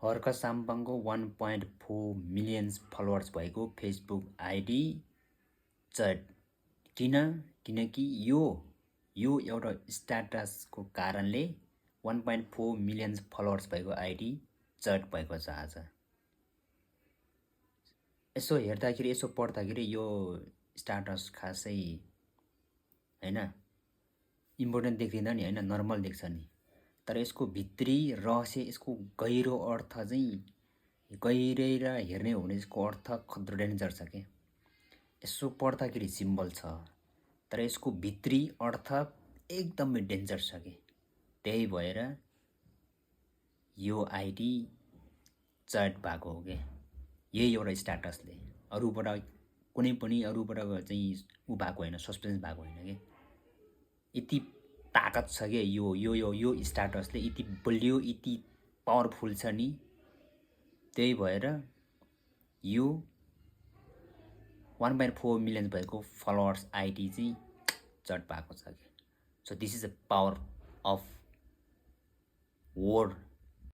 Harka साम्पाङको 1.4 million followers भएको Facebook ID चट। किनकि यो एउटा स्ट्याटसको कारणले 1.4 मिलियन फलोवर्स भएको आइडी चट भएको छ। आज यसो हेर्दाखेरि यसो पढ्दाखेरि यो स्ट्याटस खासै हैन इम्पोर्टेन्ट देख्दैन नि, हैन नर्मल देख्छ नि। तर यसको भित्री रहस्य, यसको गहिरो अर्थ चाहिँ गहिरेर हेर्ने हो भने यसको अर्थ खतरा डेन्जर छ के। यसो पढ्दाखेरि सिम्बल छ तर यसको भित्री अर्थ एकदमै डेन्जर छ के। त्यही भएर यो आइडी चट भएको हो के। यही एउटा स्ट्याटसले अरूबाट कुनै पनि अरूबाट चाहिँ उ भएको हैन, सस्पेन्स भएको हैन के। यति ताकत छ के यो स्ट्याटसले, यति बलियो यति पावरफुल छ नि। त्यही भएर यो 1.4 मिलियन भएको फलोवर्स आइडी चाहिँ चट भएको छ के। So this is a power of word